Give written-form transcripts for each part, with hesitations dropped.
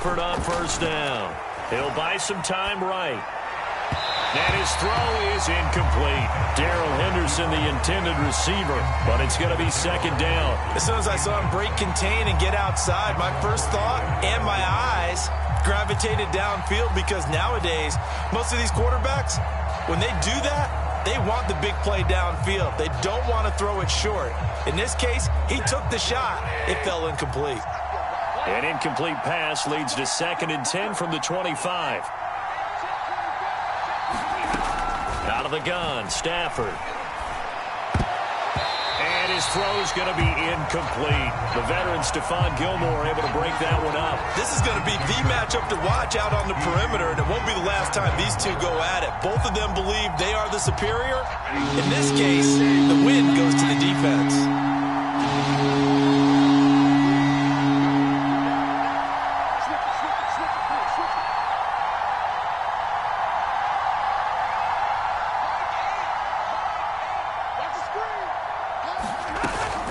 Stafford on first down. He'll buy some time right. And his throw is incomplete. Darrell Henderson, the intended receiver, but it's going to be second down. As soon as I saw him break contain and get outside, my first thought and my eyes gravitated downfield, because nowadays, most of these quarterbacks, when they do that, they want the big play downfield. They don't want to throw it short. In this case, he took the shot. It fell incomplete. An incomplete pass leads to 2nd and 10 from the 25. Out of the gun, Stafford. And his throw's going to be incomplete. The veteran Stephon Gilmore able to break that one up. This is going to be the matchup to watch out on the perimeter, and it won't be the last time these two go at it. Both of them believe they are the superior. In this case, the win goes to the defense.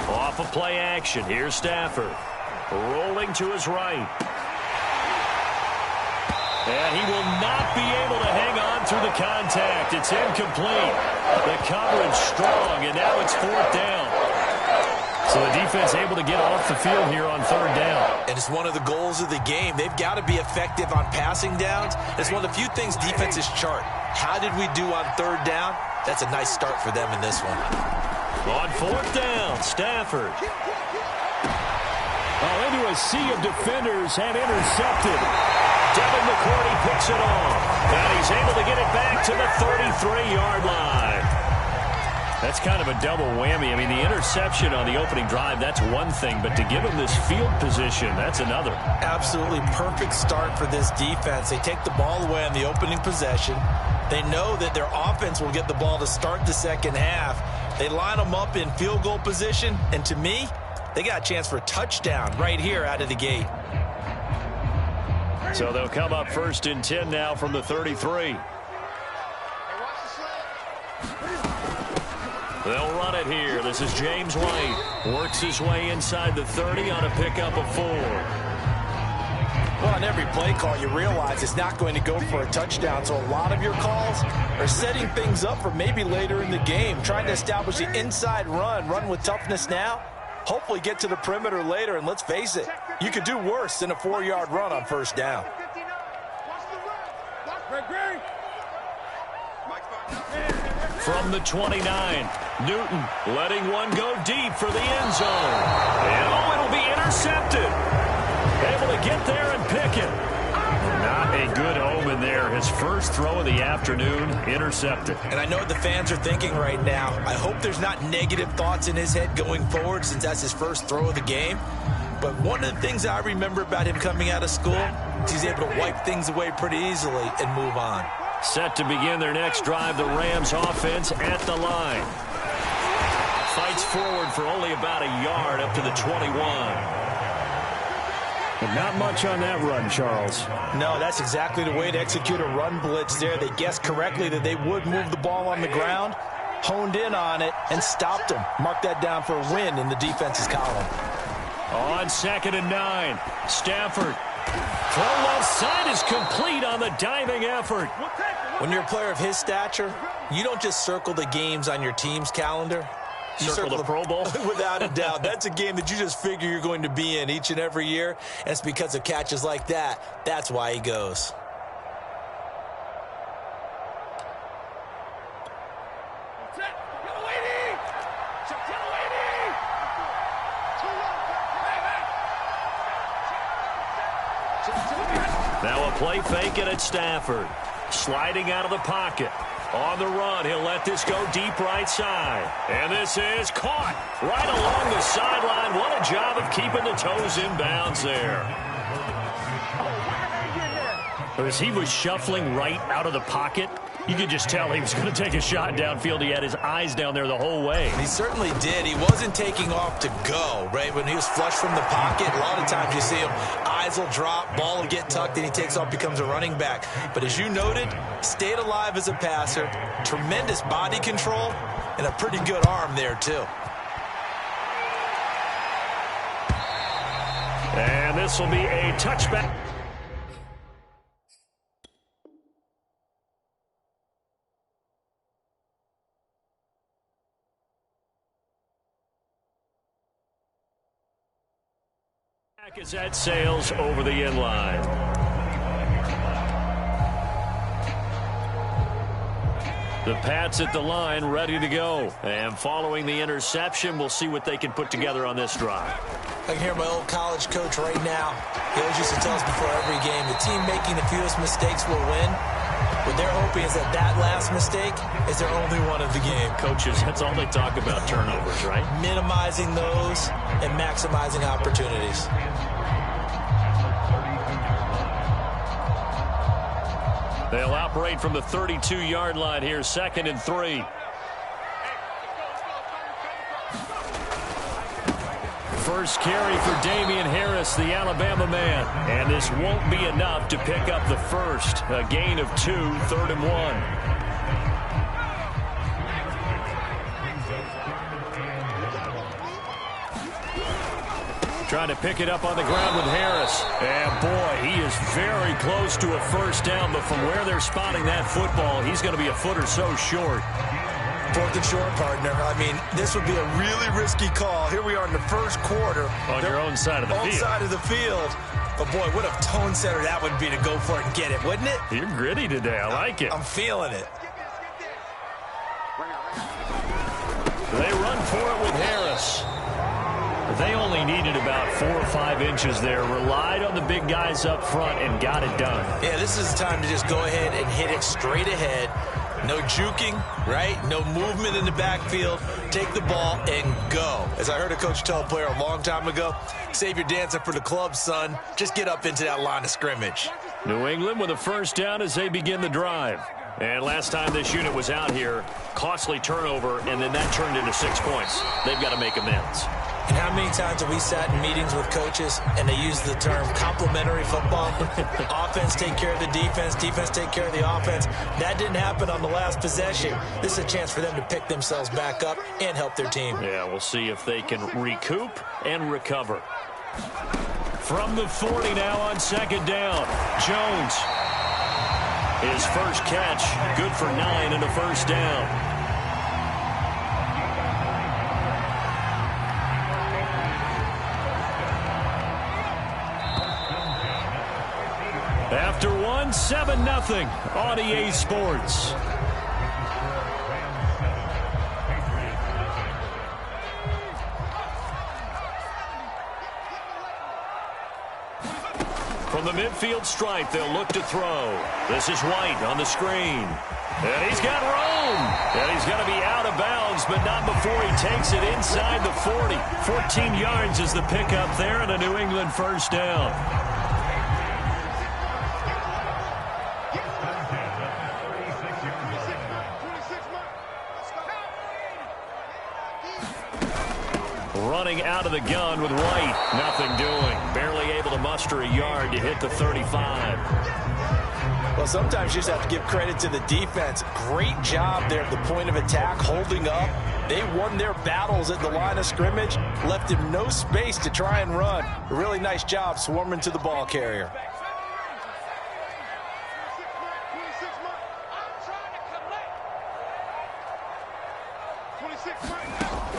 Off of play action, here's Stafford. Rolling to his right. And he will not be able to hang on through the contact. It's incomplete. The coverage strong, and now it's 4th down. So the defense able to get off the field here on 3rd down. And it's one of the goals of the game. They've got to be effective on passing downs. It's one of the few things defenses chart. How did we do on 3rd down? That's a nice start for them in this one. On 4th down, Stafford. Into a sea of defenders and intercepted. Devin McCourty picks it off. And he's able to get it back to the 33-yard line. That's kind of a double whammy. I mean, the interception on the opening drive, that's one thing. But to give him this field position, that's another. Absolutely perfect start for this defense. They take the ball away on the opening possession. They know that their offense will get the ball to start the second half. They line them up in field goal position, and to me, they got a chance for a touchdown right here out of the gate. So they'll come up 1st and 10 now from the 33. They'll run it here. This is James White. Works his way inside the 30 on a pickup of 4. Well, on every play call, you realize it's not going to go for a touchdown. So a lot of your calls are setting things up for maybe later in the game, trying to establish the inside run with toughness now, hopefully get to the perimeter later. And let's face it, you could do worse than a 4-yard run on 1st down. From the 29, Newton letting one go deep for the end zone. And it'll be intercepted. Able to get there and pick it. Not a good omen there. His first throw of the afternoon, intercepted. And I know what the fans are thinking right now. I hope there's not negative thoughts in his head going forward, since that's his first throw of the game. But one of the things I remember about him coming out of school is he's able to wipe things away pretty easily and move on. Set to begin their next drive, the Rams offense at the line. Fights forward for only about a yard up to the 21. But not much on that run, Charles. No, that's exactly the way to execute a run blitz there. They guessed correctly that they would move the ball on the ground, honed in on it, and stopped them. Mark that down for a win in the defense's column. On 2nd and 9, Stafford. Throw left side is complete on the diving effort. When you're a player of his stature, you don't just circle the games on your team's calendar. You circle the Pro Bowl? Without a doubt. That's a game that you just figure you're going to be in each and every year. And it's because of catches like that. That's why he goes. Now a play fake it at Stafford. Sliding out of the pocket. On the run, he'll let this go deep right side. And this is caught right along the sideline. What a job of keeping the toes in bounds there. As he was shuffling right out of the pocket, you could just tell he was going to take a shot downfield. He had his eyes down there the whole way. He certainly did. He wasn't taking off to go, right? When he was flush from the pocket, a lot of times you see him, eyes will drop, ball will get tucked, and he takes off, becomes a running back. But as you noted, stayed alive as a passer, tremendous body control, and a pretty good arm there, too. And this will be a touchback. As that sails over the inline. The Pats at the line, ready to go. And following the interception, we'll see what they can put together on this drive. I can hear my old college coach right now. He always used to tell us before every game, the team making the fewest mistakes will win. What they're hoping is that last mistake is their only one of the game. Coaches, that's all they talk about, turnovers, right? Minimizing those and maximizing opportunities. They'll operate from the 32-yard line here, 2nd and 3. First carry for Damian Harris, the Alabama man. And this won't be enough to pick up the first. A gain of 2, 3rd and 1. Trying to pick it up on the ground with Harris. And, boy, he is very close to a first down. But from where they're spotting that football, he's going to be a foot or so short. 4th and short, partner. I mean, this would be a really risky call. Here we are in the first quarter. On your own side of the field. Own side of the field. But, boy, what a tone setter that would be to go for it and get it, wouldn't it? You're gritty today. I like it. I'm feeling it. They run for it with Harris. They only needed about 4 or 5 inches there. Relied on the big guys up front and got it done. Yeah, this is the time to just go ahead and hit it straight ahead. No juking, right? No movement in the backfield. Take the ball and go. As I heard a coach tell a player a long time ago, save your dancing for the club, son. Just get up into that line of scrimmage. New England with a first down as they begin the drive. And last time this unit was out here, costly turnover, and then that turned into 6 points. They've got to make amends. And how many times have we sat in meetings with coaches and they use the term complementary football? Offense take care of the defense, defense take care of the offense. That didn't happen on the last possession. This is a chance for them to pick themselves back up and help their team. Yeah, we'll see if they can recoup and recover. From the 40 now on 2nd down, Jones. His first catch, good for 9 and a first down. After 1, 7-0 on EA Sports. From the midfield stripe, they'll look to throw. This is White on the screen. And he's got room. And he's going to be out of bounds, but not before he takes it inside the 40. 14 yards is the pickup there, and a New England first down. Running out of the gun with White. Nothing doing. Barely able to muster a yard to hit the 35. Well, sometimes you just have to give credit to the defense. Great job there at the point of attack, holding up. They won their battles at the line of scrimmage, left him no space to try and run. A really nice job swarming to the ball carrier.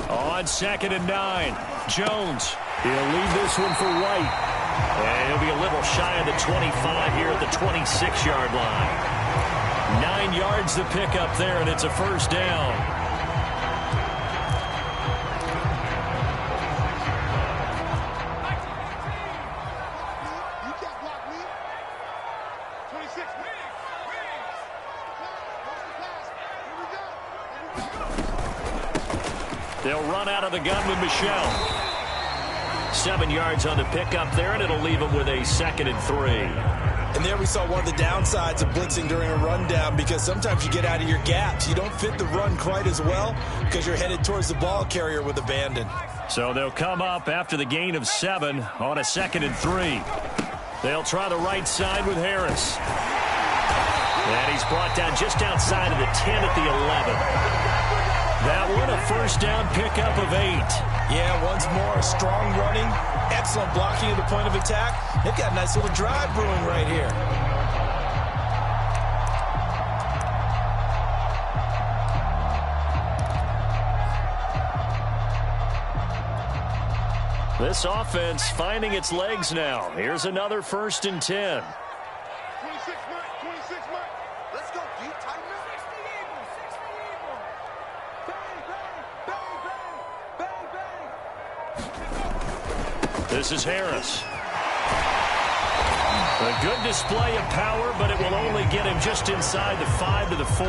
On 2nd and 9, Jones. He'll leave this one for White. And he'll be a little shy of the 25 here at the 26-yard line. 9 yards to pick up there, and it's a first down. They'll run out of the gun with Michelle. 7 yards on the pickup there, and it'll leave them with a 2nd and 3. And there we saw one of the downsides of blitzing during a rundown, because sometimes you get out of your gaps. You don't fit the run quite as well because you're headed towards the ball carrier with abandon. So they'll come up after the gain of 7 on a 2nd and 3. They'll try the right side with Harris. And he's brought down just outside of the 10 at the 11. That one a first down pickup of 8. Yeah, once more, strong running, excellent blocking at the point of attack. They've got a nice little drive brewing right here. This offense finding its legs now. Here's another 1st and 10. 26 Mike. Let's go, G. Tighten up. 60 Eagles. Bang, bang, bang, bang, bang. This is Harris. A good display of power, but it will only get him just inside the 5 to the 4.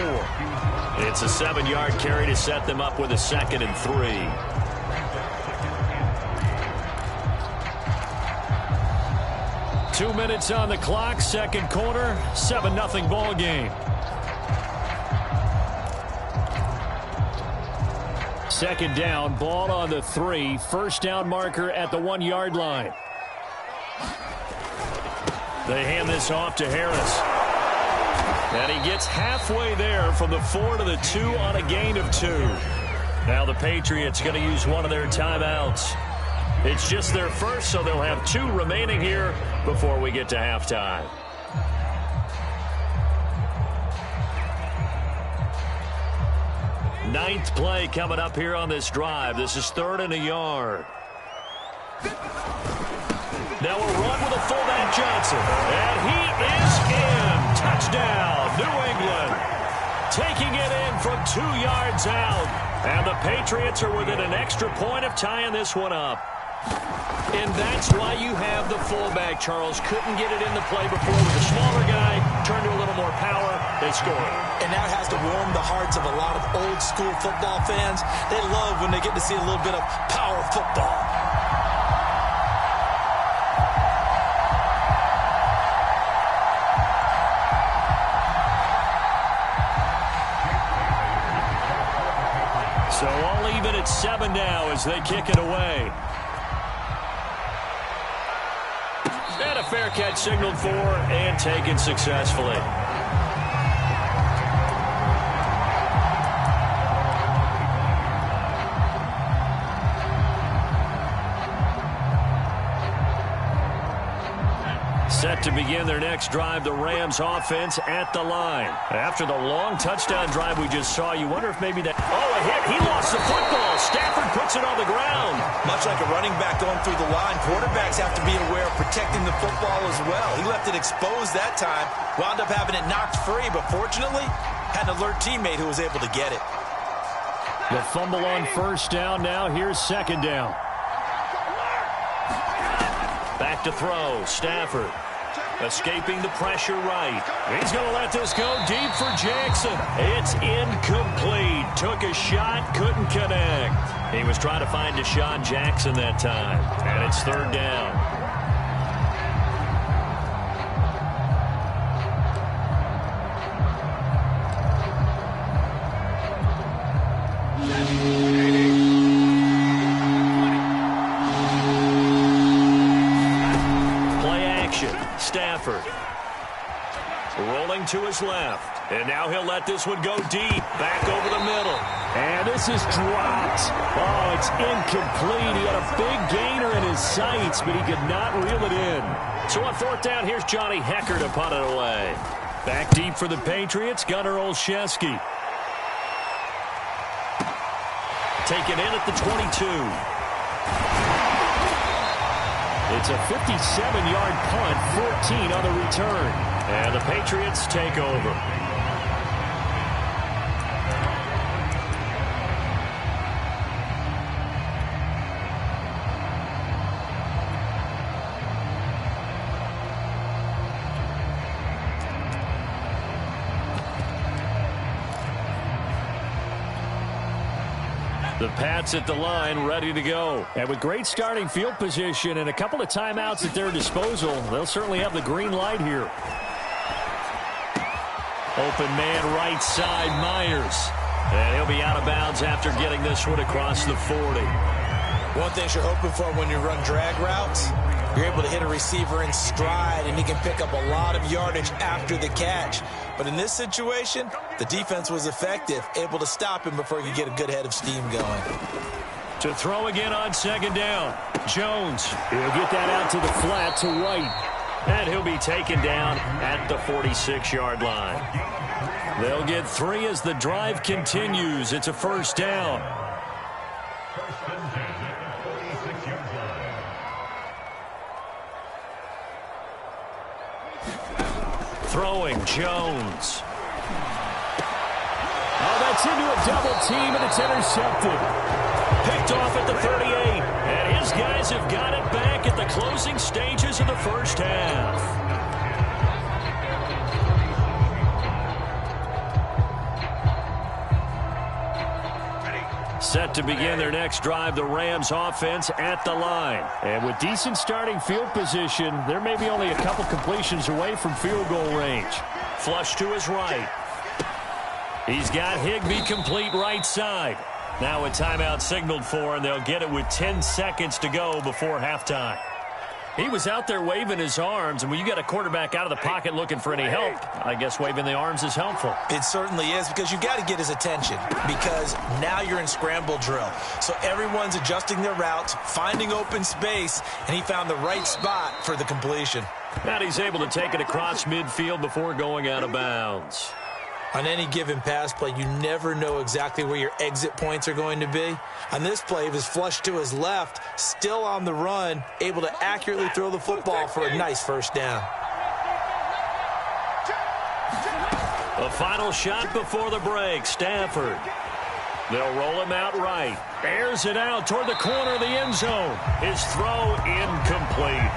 It's a 7-yard carry to set them up with a 2nd and 3. Two minutes on the clock, second quarter, 7-0 ball game. Second down, ball on the 3, first down marker at the 1-yard line. They hand this off to Harris. And he gets halfway there from the 4 to the 2 on a gain of 2. Now the Patriots going to use one of their timeouts. It's just their first, so they'll have 2 remaining here before we get to halftime. Ninth play coming up here on this drive. This is 3rd and a yard. Now a run with a fullback Johnson. And he is in. Touchdown, New England. Taking it in from 2 yards out. And the Patriots are within an extra point of tying this one up. And that's why you have the fullback, Charles. Couldn't get it in the play before with a smaller guy. Turned to a little more power. They scored. And that has to warm the hearts of a lot of old-school football fans. They love when they get to see a little bit of power football. So all even at 7 now as they kick it away. And a fair catch signaled for and taken successfully. Set to begin their next drive, the Rams offense at the line. After the long touchdown drive we just saw, you wonder if maybe that... Oh, a hit. He lost the football. Stafford puts it on the ground. Much like a running back going through the line, quarterbacks have to be aware of protecting the football as well. He left it exposed that time, wound up having it knocked free, but fortunately, had an alert teammate who was able to get it. The fumble on first down now. Here's second down. Back to throw. Stafford. Escaping the pressure right. He's going to let this go deep for Jackson. It's incomplete. Took a shot, couldn't connect. He was trying to find Deshaun Jackson that time. And it's 3rd down. Stafford rolling to his left, and now he'll let this one go deep, back over the middle, and this is dropped. Oh, it's incomplete. He had a big gainer in his sights, but he could not reel it in. So on 4th down, here's Johnny Hecker to punt it away. Back deep for the Patriots, Gunnar Olszewski. Taken in at the 22. It's a 57-yard punt, 14 on the return. And the Patriots take over. The Pats at the line, ready to go. And with great starting field position and a couple of timeouts at their disposal, they'll certainly have the green light here. Open man right side, Myers. And he'll be out of bounds after getting this one across the 40. One thing you're hoping for when you run drag routes, you're able to hit a receiver in stride, and he can pick up a lot of yardage after the catch. But in this situation, the defense was effective, able to stop him before he could get a good head of steam going. To throw again on second down. Jones. He'll get that out to the flat to White. And he'll be taken down at the 46-yard line. They'll get 3 as the drive continues. It's a first down. throwing. Jones. Oh, that's into a double team, and it's intercepted. Picked off at the 38. And his guys have got it back at the closing stages of the first half. Set to begin their next drive, the Rams offense at the line. And with decent starting field position, there may be only a couple completions away from field goal range. Flush to his right. He's got Higbee complete right side. Now a timeout signaled for, and they'll get it with 10 seconds to go before halftime. He was out there waving his arms, and when you got a quarterback out of the pocket looking for any help, I guess waving the arms is helpful. It certainly is, because you got to get his attention, because now you're in scramble drill. So everyone's adjusting their routes, finding open space, and he found the right spot for the completion. And he's able to take it across midfield before going out of bounds. On any given pass play, you never know exactly where your exit points are going to be. On this play, he was flushed to his left, still on the run, able to accurately throw the football for a nice first down. A final shot before the break. Stafford. They'll roll him out right. Airs it out toward the corner of the end zone. His throw incomplete.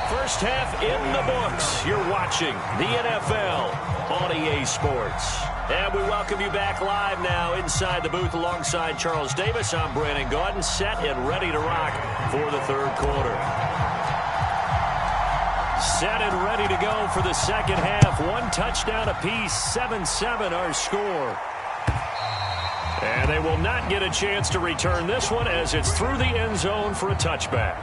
First half in the books. You're watching the NFL on EA Sports. And we welcome you back live now inside the booth alongside Charles Davis. I'm Brandon Gaudin, set and ready to rock for the third quarter. Set and ready to go for the second half. One touchdown apiece, 7-7 our score. And they will not get a chance to return this one as it's through the end zone for a touchback.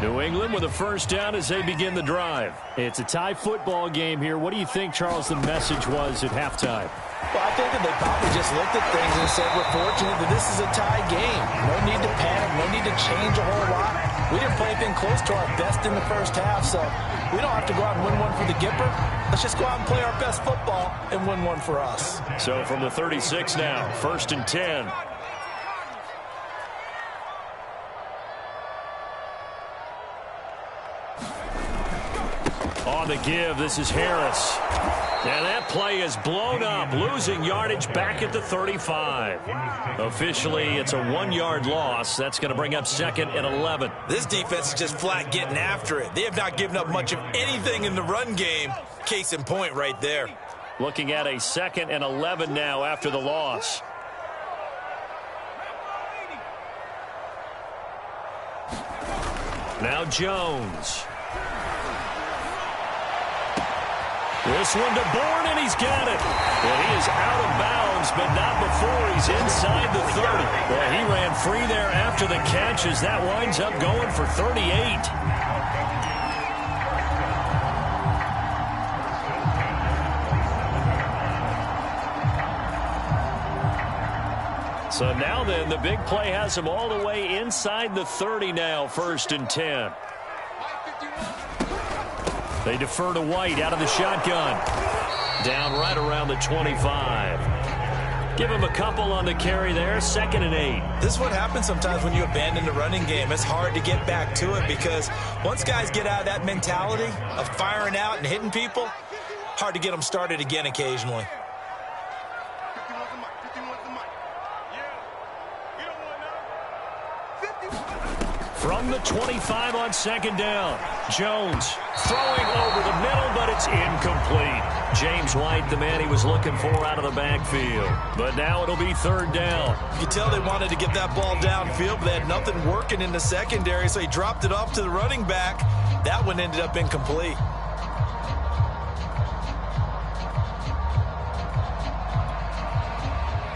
New England with a first down as they begin the drive. It's a tie football game here. What do you think, Charles, the message was at halftime? Well, I think that they probably just looked at things and said, we're fortunate that this is a tie game. No need to panic, no need to change a whole lot. We didn't play anything close to our best in the first half, so we don't have to go out and win one for the Gipper. Let's just go out and play our best football and win one for us. So from the 36 now, 1st and 10. On the give, this is Harris. And that play is blown up, losing yardage back at the 35. Officially, it's a 1-yard loss. That's going to bring up 2nd and 11. This defense is just flat getting after it. They have not given up much of anything in the run game. Case in point right there. Looking at a 2nd and 11 now after the loss. Now Jones. This one to Bourne, and he's got it. And he is out of bounds, but not before he's inside the 30. Well, he ran free there after the catch as that winds up going for 38. So now then, the big play has him all the way inside the 30 now, 1st and 10. They defer to White out of the shotgun. Down right around the 25. Give him a couple on the carry there, 2nd and 8. This is what happens sometimes when you abandon the running game. It's hard to get back to it because once guys get out of that mentality of firing out and hitting people, hard to get them started again occasionally. From the 25 on 2nd down. Jones throwing over the middle, but it's incomplete. James White, the man he was looking for out of the backfield. But now it'll be 3rd down. You can tell they wanted to get that ball downfield, but they had nothing working in the secondary, so he dropped it off to the running back. That one ended up incomplete.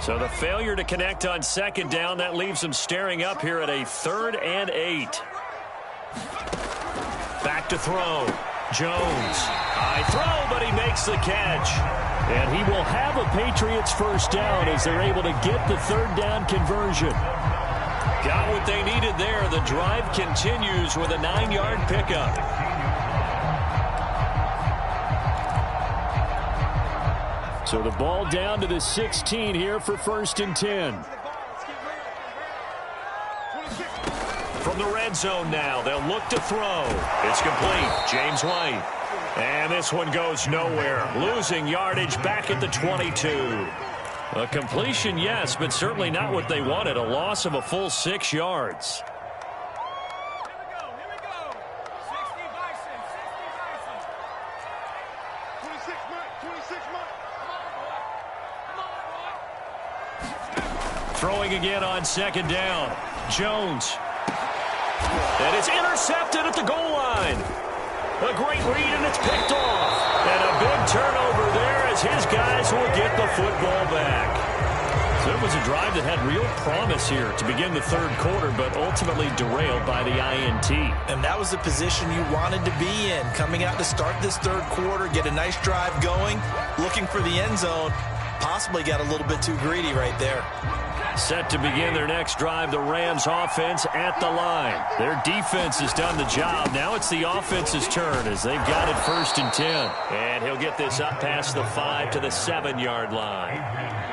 So the failure to connect on 2nd down, that leaves them staring up here at a 3rd and 8. Back to throw. Jones. High throw, but he makes the catch. And he will have a Patriots first down as they're able to get the 3rd down conversion. Got what they needed there. The drive continues with a 9-yard pickup. So the ball down to the 16 here for 1st and 10. From the red zone now, they'll look to throw. It's complete. James White. And this one goes nowhere. Losing yardage back at the 22. A completion, yes, but certainly not what they wanted. A loss of a full 6 yards. Throwing again on second down. Jones. And it's intercepted at the goal line. A great read, and it's picked off. And a big turnover there as his guys will get the football back. So it was a drive that had real promise here to begin the third quarter, but ultimately derailed by the INT. And that was the position you wanted to be in. Coming out to start this third quarter, get a nice drive going, looking for the end zone. Possibly got a little bit too greedy right there. Set to begin their next drive, the Rams offense at the line. Their defense has done the job. Now it's the offense's turn as they've got it 1st and 10. And he'll get this up past the 5 to the 7-yard line.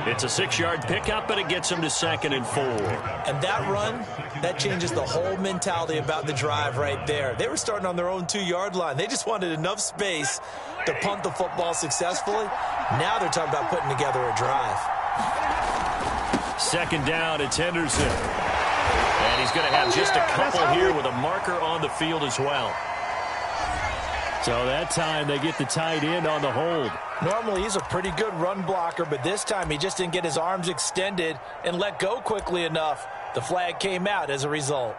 It's a 6-yard pickup, but it gets him to 2nd and 4. And that run, that changes the whole mentality about the drive right there. They were starting on their own 2-yard line. They just wanted enough space to punt the football successfully. Now they're talking about putting together a drive. 2nd down, it's Henderson. And he's going to have just a couple here with a marker on the field as well. So that time they get the tight end on the hold. Normally he's a pretty good run blocker, but this time he just didn't get his arms extended and let go quickly enough. The flag came out as a result.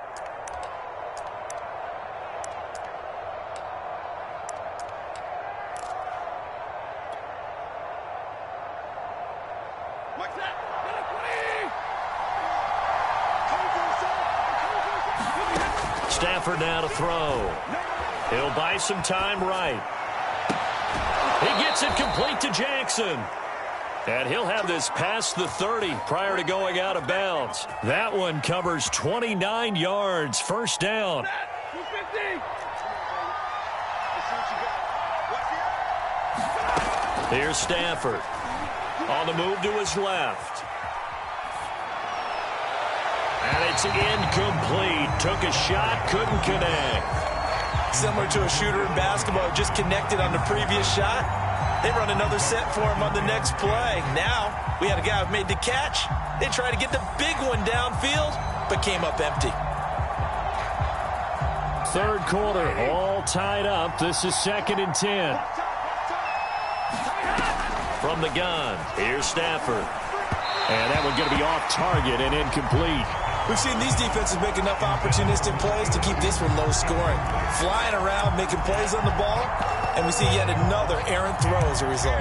Stafford now to throw. He'll buy some time right. He gets it complete to Jackson. And he'll have this past the 30 prior to going out of bounds. That one covers 29 yards. 1st down. Here's Stafford. On the move to his left. And it's incomplete. Took a shot, couldn't connect. Similar to a shooter in basketball, just connected on the previous shot. They run another set for him on the next play. Now, we had a guy who made the catch. They tried to get the big one downfield, but came up empty. Third quarter, all tied up. This is 2nd and 10. From the gun, here's Stafford. And that one's going to be off target and incomplete. We've seen these defenses make enough opportunistic plays to keep this one low scoring. Flying around, making plays on the ball, and we see yet another errant throw as a result.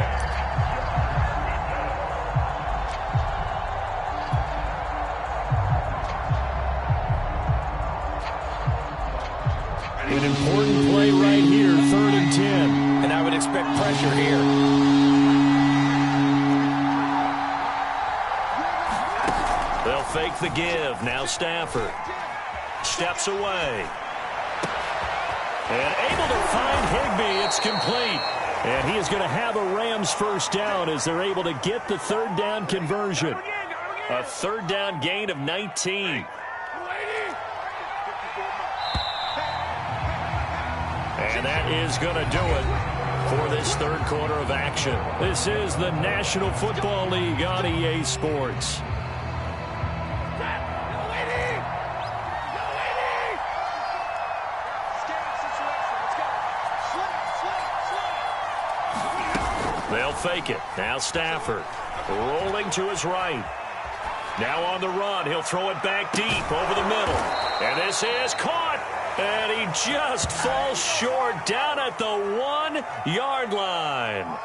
An important play right here, 3rd and 10. And I would expect pressure here. They'll fake the give. Now Stafford steps away. And able to find Higbee. It's complete. And he is going to have a Rams 1st down as they're able to get the 3rd down conversion. A 3rd down gain of 19. And that is going to do it for this third quarter of action. This is the National Football League on EA Sports. They'll fake it. Now Stafford rolling to his right. Now on the run. He'll throw it back deep over the middle. And this is caught. And he just falls short down at the 1-yard line.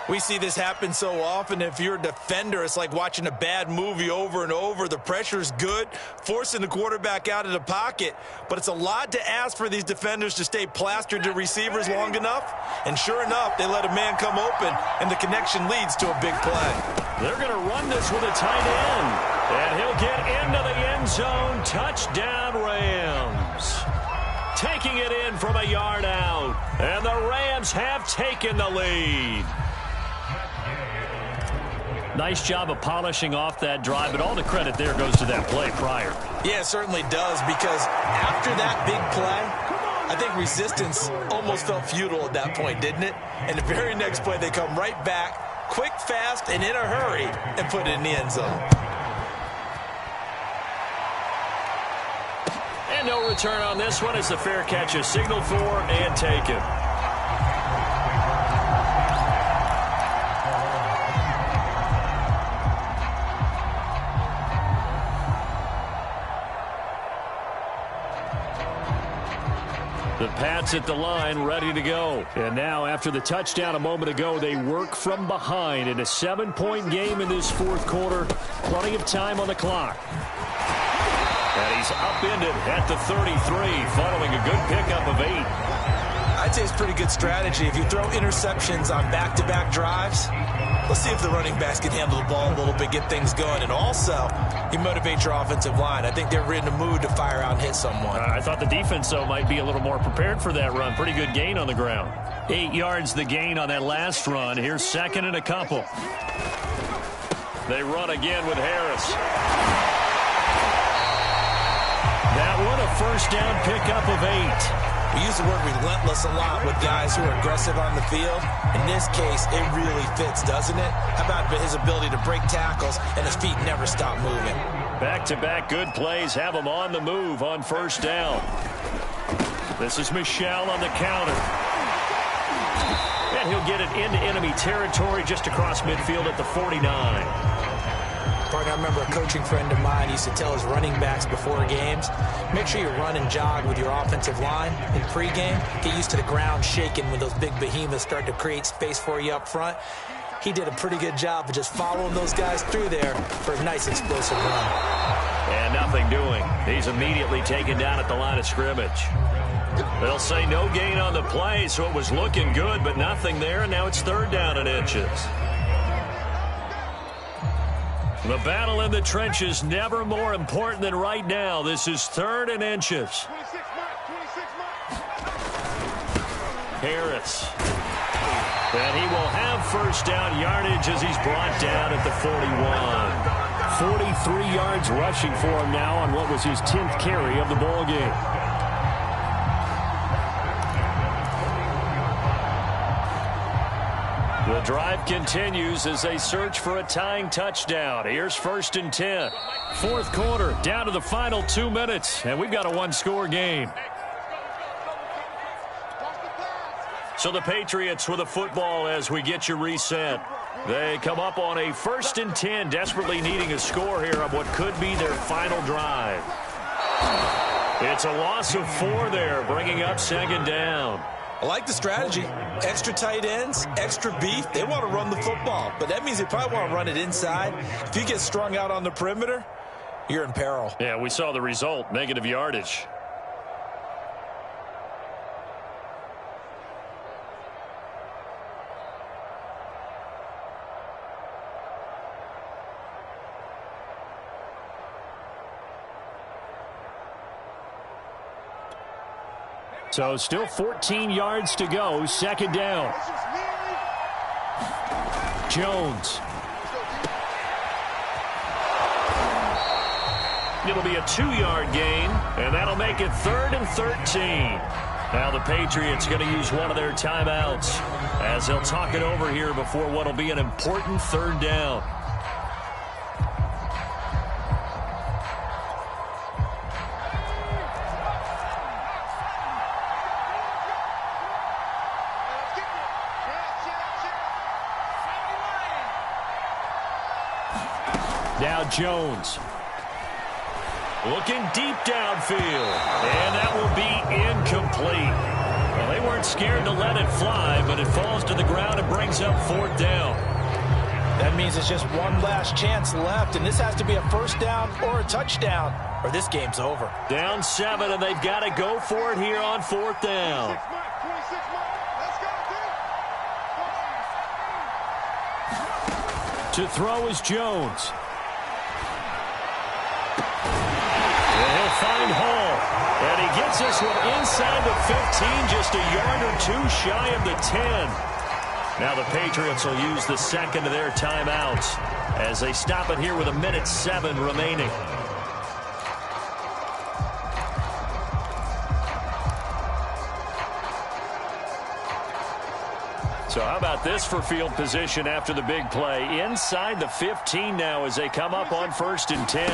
We see this happen so often. If you're a defender, it's like watching a bad movie over and over. The pressure's good, forcing the quarterback out of the pocket. But it's a lot to ask for these defenders to stay plastered to receivers long enough. And sure enough, they let a man come open, and the connection leads to a big play. They're going to run this with a tight end. And he'll get into the end zone. Touchdown, Rams. Taking it in from a yard out. And the Rams have taken the lead. Nice job of polishing off that drive, but all the credit there goes to that play prior. Yeah, it certainly does, because after that big play, I think resistance almost felt futile at that point, didn't it? And the very next play, they come right back, quick, fast, and in a hurry, and put it in the end zone. And no return on this one as the fair catch is signaled for and taken. The Pats at the line, ready to go. And now, after the touchdown a moment ago, they work from behind in a 7-point game in this fourth quarter. Plenty of time on the clock. And he's upended at the 33, following a good pickup of 8. I'd say it's pretty good strategy. If you throw interceptions on back-to-back drives, let's see if the running backs can handle the ball a little bit, get things going. And also, you motivate your offensive line. I think they're in the mood to fire out and hit someone. I thought the defense, though, might be a little more prepared for that run. Pretty good gain on the ground. 8 yards the gain on that last run. Here's second and a couple. They run again with Harris. That one, a first down pickup of 8. We use the word relentless a lot with guys who are aggressive on the field. In this case, it really fits, doesn't it? How about his ability to break tackles and his feet never stop moving? Back-to-back good plays have him on the move on first down. This is Michel on the counter. And he'll get it into enemy territory just across midfield at the 49. Partner, I remember a coaching friend of mine used to tell his running backs before games, make sure you run and jog with your offensive line in pregame. Get used to the ground shaking when those big behemoths start to create space for you up front. He did a pretty good job of just following those guys through there for a nice explosive run. And nothing doing. He's immediately taken down at the line of scrimmage. They'll say no gain on the play, so it was looking good, but nothing there, and now it's third down and inches. The battle in the trenches never more important than right now. This is third and inches. 26 Harris. And he will have first down yardage as he's brought down at the 41. 43 yards rushing for him now on what was his 10th carry of the ball game. The drive continues as they search for a tying touchdown. Here's first and 10. Fourth quarter, down to the final 2 minutes, and we've got a one-score game. So the Patriots with a football as we get you reset. They come up on a first and 10, desperately needing a score here on what could be their final drive. It's a loss of 4 there, bringing up second down. I like the strategy. Extra tight ends, extra beef. They want to run the football, but that means they probably want to run it inside. If you get strung out on the perimeter, you're in peril. Yeah, we saw the result, negative yardage. So still 14 yards to go, second down. Jones. It'll be a 2-yard gain, and that'll make it third and 13. Now the Patriots going to use one of their timeouts as they'll talk it over here before what will be an important third down. Now Jones. Looking deep downfield. And that will be incomplete. Well, they weren't scared to let it fly, but it falls to the ground and brings up fourth down. That means it's just one last chance left, and this has to be a first down or a touchdown, or this game's over. Down 7, and they've got to go for it here on fourth down. To throw is Jones. And he'll find Hall. And he gets this one inside the 15, just a yard or two shy of the 10. Now the Patriots will use the second of their timeouts as they stop it here with 1:07 remaining. So how about this for field position after the big play? Inside the 15 now as they come up on 1st and 10.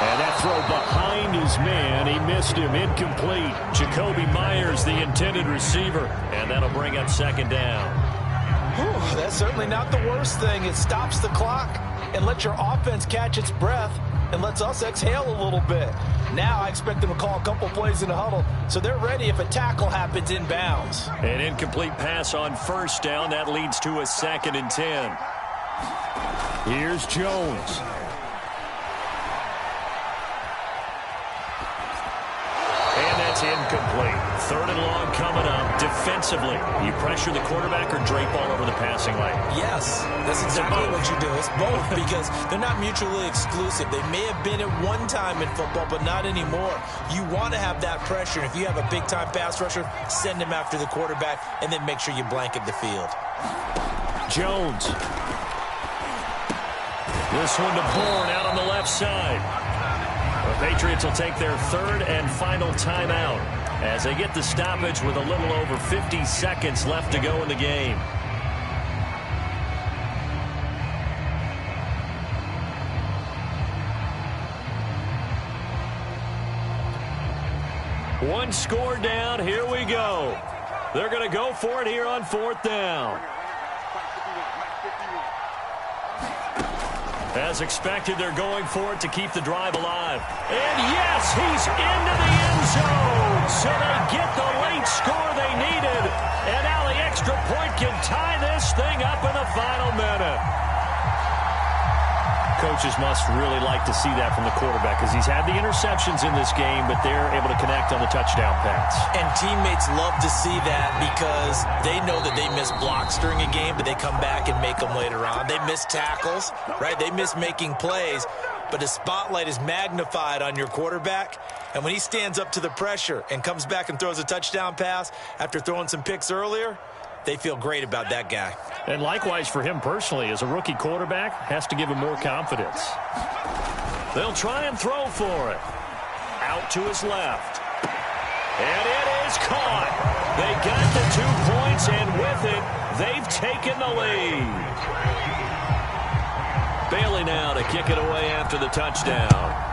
And that throw behind his man. He missed him. Incomplete. Jacoby Myers, the intended receiver. And that'll bring up 2nd down. Whew, that's certainly not the worst thing. It stops the clock and lets your offense catch its breath and lets us exhale a little bit. Now I expect them to call a couple plays in the huddle so they're ready if a tackle happens inbounds. An incomplete pass on 1st down. That leads to a 2nd and 10. Here's Jones. Incomplete. 3rd and long coming up. Defensively, you pressure the quarterback or drape all over the passing lane? Yes, that's exactly what you do. It's both because they're not mutually exclusive. They may have been at one time in football, but not anymore. You want to have that pressure. If you have a big-time pass rusher, send him after the quarterback, and then make sure you blanket the field. Jones. This one to Bourne out on the left side. The Patriots will take their 3rd and final timeout as they get the stoppage with a little over 50 seconds left to go in the game. One score down. Here we go. They're going to go for it here on 4th down. As expected, they're going for it to keep the drive alive. And yes, he's into the end zone. So they get the late score they needed. And now the extra point can tie this thing up in the final minute. Coaches must really like to see that from the quarterback because he's had the interceptions in this game, but they're able to connect on the touchdown pass. And teammates love to see that because they know that they miss blocks during a game, but they come back and make them later on. They miss tackles, right? They miss making plays, but the spotlight is magnified on your quarterback. And when he stands up to the pressure and comes back and throws a touchdown pass after throwing some picks earlier, they feel great about that guy. And likewise for him personally, as a rookie quarterback, has to give him more confidence. They'll try and throw for it. Out to his left. And it is caught. They got the 2 points, and with it, they've taken the lead. Bailey now to kick it away after the touchdown.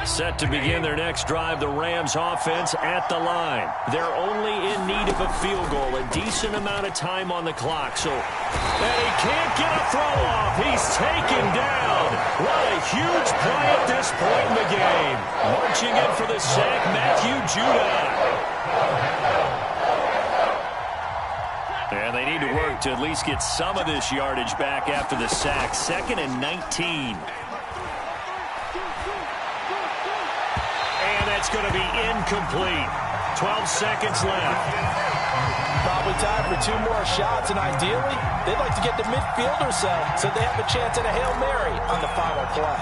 Set to begin their next drive, the Rams offense at the line. They're only in need of a field goal, a decent amount of time on the clock. So, and he can't get a throw off. He's taken down. What a huge play at this point in the game. Marching in for the sack, Matthew Judon. And they need to work to at least get some of this yardage back after the sack. 2nd and 19. That's going to be incomplete. 12 seconds left. Probably time for 2 more shots, and ideally, they'd like to get the midfield or so they have a chance at a Hail Mary on the final play.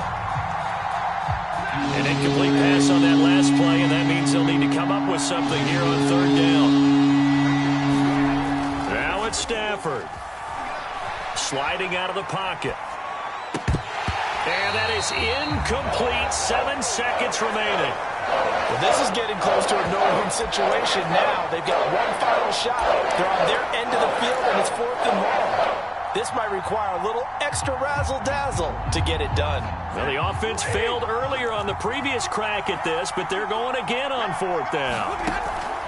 An incomplete pass on that last play, and that means they'll need to come up with something here on 3rd down. Now it's Stafford. Sliding out of the pocket. And that is incomplete. 7 seconds remaining. Well, this is getting close to a no-win situation now. They've got one final shot. They're on their end of the field, and it's 4th and long. This might require a little extra razzle-dazzle to get it done. Well, the offense failed earlier on the previous crack at this, but they're going again on 4th down.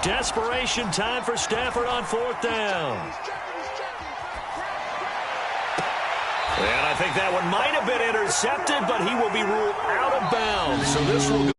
Desperation time for Stafford on 4th down. And I think that one might have been intercepted, but he will be ruled out of bounds. So this will